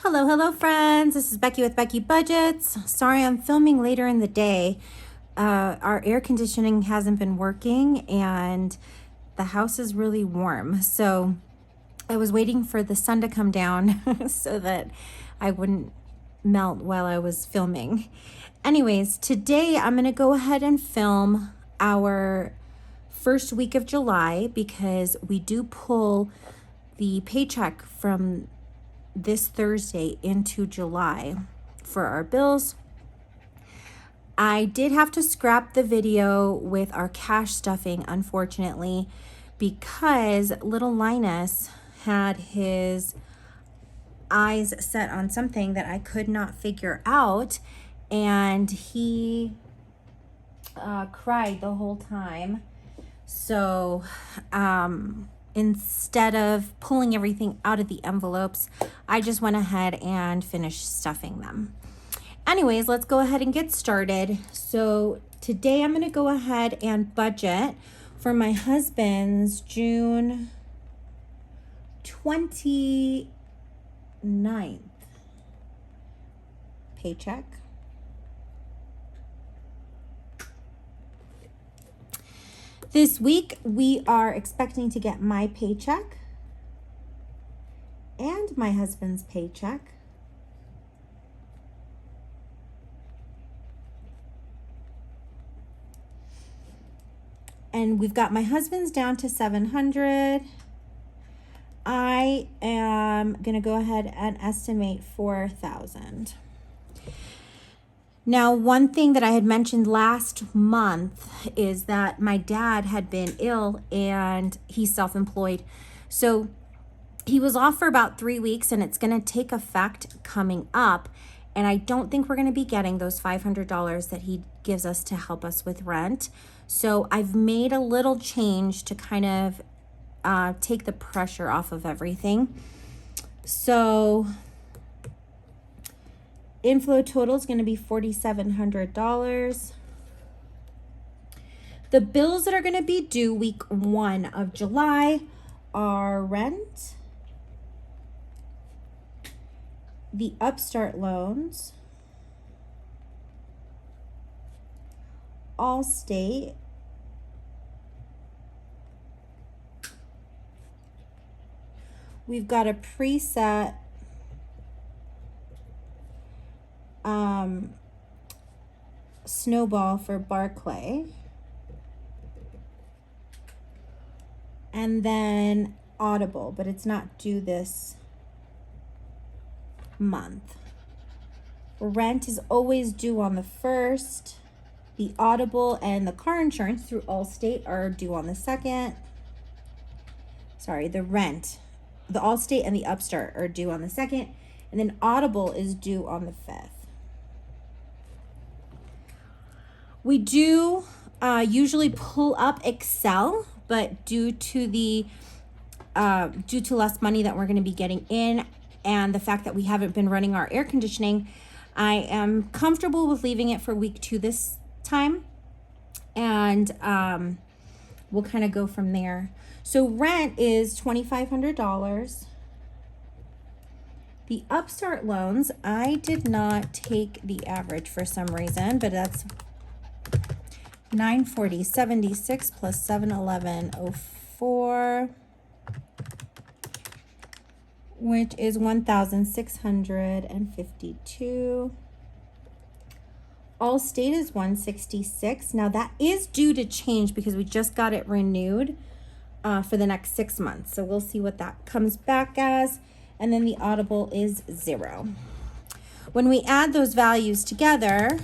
Hello, friends. This is Becky with Becky Budgets. Sorry, I'm filming later in the day. Our air conditioning hasn't been working and the house is really warm. So I was waiting for the sun to come down so that I wouldn't melt while I was filming. Anyways, today I'm going to go ahead and film our first week of July because we do pull the paycheck from this Thursday into July for our bills. I did have to scrap the video with our cash stuffing, unfortunately, because little Linus had his eyes set on something that I could not figure out, and he cried the whole time. So instead of pulling everything out of the envelopes, I just went ahead and finished stuffing them. Anyways, let's go ahead and get started. So today I'm going to go ahead and budget for my husband's June 29th paycheck. This week, we are expecting to get my paycheck and my husband's paycheck. And we've got my husband's down to $700. I am going to go ahead and estimate $4,000. Now, one thing that I had mentioned last month is that my dad had been ill and he's self-employed. So he was off for about 3 weeks and it's going to take effect coming up. And I don't think we're going to be getting those $500 that he gives us to help us with rent. So I've made a little change to kind of take the pressure off of everything. So inflow total is going to be $4,700. The bills that are going to be due week 1 of July are rent, the Upstart loans, Allstate, we've got a preset snowball for Barclay, and then Audible, but it's not due this month. Rent is always due on the 1st. The Audible and the car insurance through Allstate are due on the 2nd. Sorry, the Allstate and the Upstart are due on the 2nd, and then Audible is due on the 5th. We do usually pull up Excel, but due to less money that we're going to be getting in and the fact that we haven't been running our air conditioning, I am comfortable with leaving it for week 2 this time, and we'll kind of go from there. So rent is $2,500. The Upstart loans, I did not take the average for some reason, but that's $940.76 plus $711.04, which is $1,652. Allstate is $166. Now that is due to change because we just got it renewed for the next 6 months. So we'll see what that comes back as. And then the Audible is $0. When we add those values together,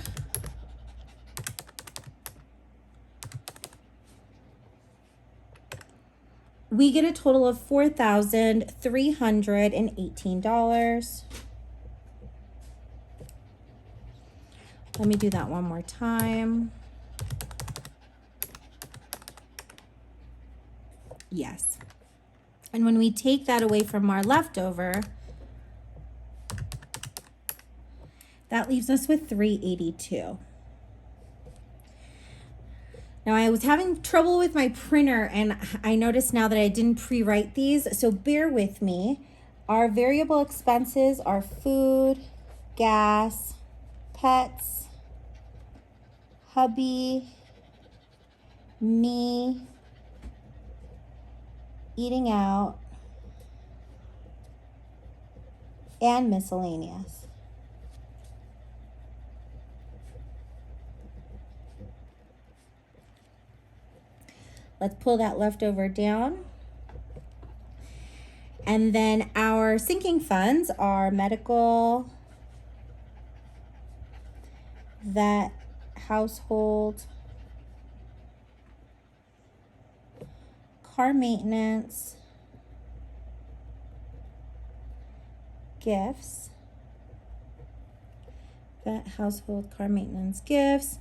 we get a total of $4,318. Let me do that one more time. Yes. And when we take that away from our leftover, that leaves us with $382. Now I was having trouble with my printer and I noticed now that I didn't pre-write these, so bear with me. Our variable expenses are food, gas, pets, hubby, me, eating out, and miscellaneous. Let's pull that leftover down. And then our sinking funds are medical, vet, household, car maintenance, gifts, vet, household, car maintenance, gifts,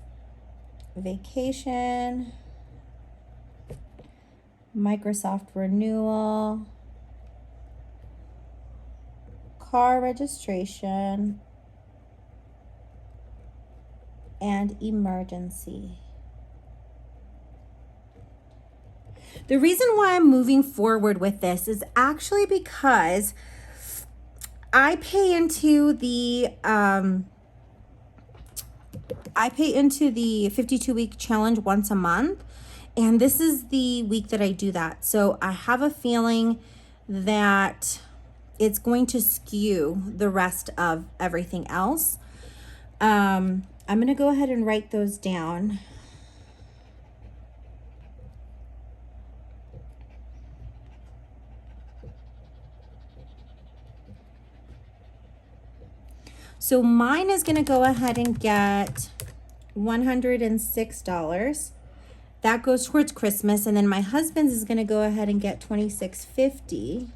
vacation, Microsoft renewal, car registration, and emergency. The reason why I'm moving forward with this is actually because I pay into the 52-week challenge once a month, and this is the week that I do that. So I have a feeling that it's going to skew the rest of everything else. I'm going to go ahead and write those down. So mine is going to go ahead and get $106. That goes towards Christmas, and then my husband's is going to go ahead and get $26.50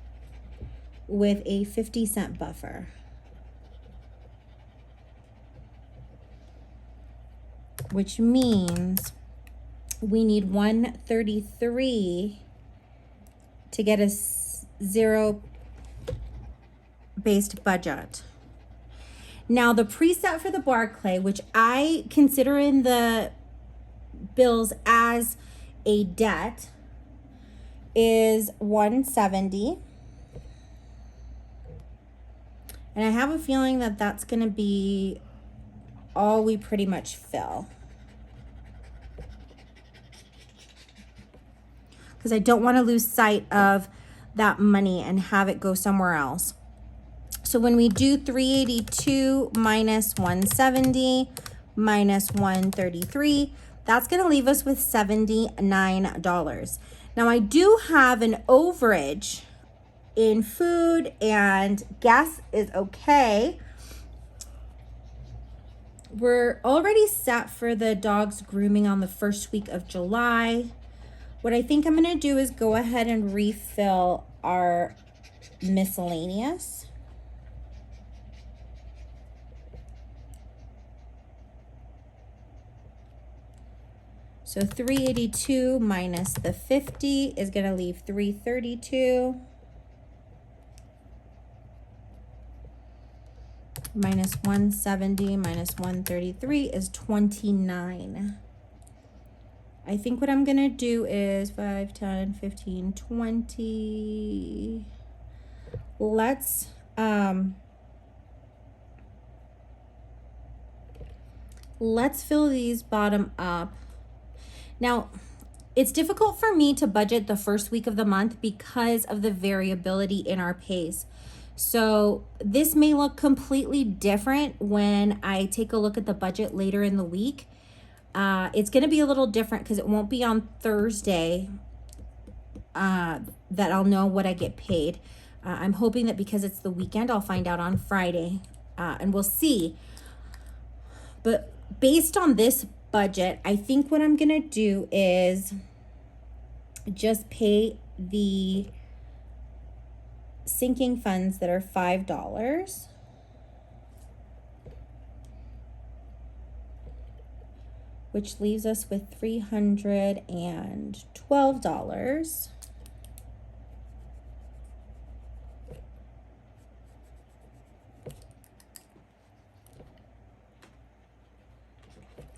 with a 50-cent buffer. Which means we need 133 to get a zero-based budget. Now the preset for the Barclay, which I consider in the bills as a debt, is 170. And I have a feeling that that's going to be all we pretty much fill. Because I don't want to lose sight of that money and have it go somewhere else. So when we do 382 minus 170 minus 133, that's going to leave us with $79. Now I do have an overage in food, and gas is okay. We're already set for the dog's grooming on the first week of July. What I think I'm going to do is go ahead and refill our miscellaneous. So 382 minus the 50 is going to leave 332. Minus 170 minus 133 is 29. I think what I'm going to do is 5, 10, 15, 20. Let's fill these bottom up. Now, it's difficult for me to budget the first week of the month because of the variability in our pays. So this may look completely different when I take a look at the budget later in the week. It's going to be a little different because it won't be on Thursday that I'll know what I get paid. I'm hoping that because it's the weekend, I'll find out on Friday, and we'll see. But based on this budget, I think what I'm going to do is just pay the sinking funds that are $5, which leaves us with $312.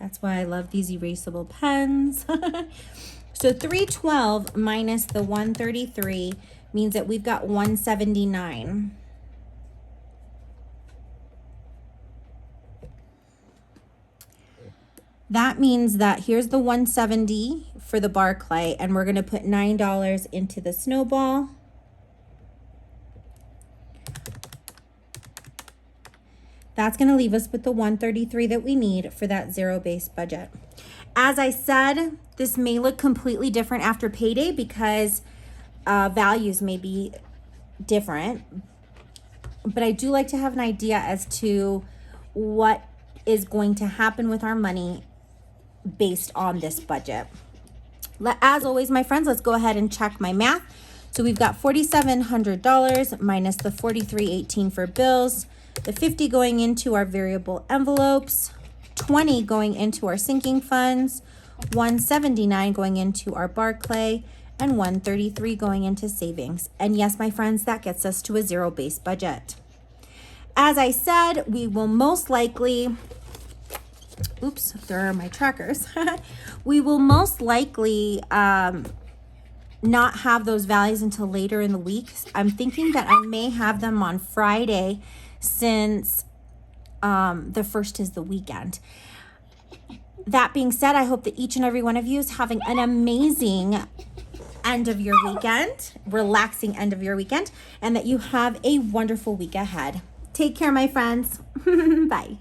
That's why I love these erasable pens. So 312 minus the 133 means that we've got 179. That means that here's the 170 for the Barclay, and we're going to put $9 into the snowball. That's going to leave us with the 133 that we need for that zero-based budget. As I said, this may look completely different after payday because values may be different, but I do like to have an idea as to what is going to happen with our money based on this budget. As always, my friends, let's go ahead and check my math. So we've got $4,700 minus the $43.18 for bills, the $50 going into our variable envelopes, $20 going into our sinking funds, $179 going into our Barclay, and $133 going into savings. And yes, my friends, that gets us to a zero-based budget. As I said, we will most likely, oops, there are my trackers. We will most likely not have those values until later in the week. I'm thinking that I may have them on Friday since the first is the weekend. That being said, I hope that each and every one of you is having an amazing end of your weekend, relaxing end of your weekend, and that you have a wonderful week ahead. Take care, my friends. Bye.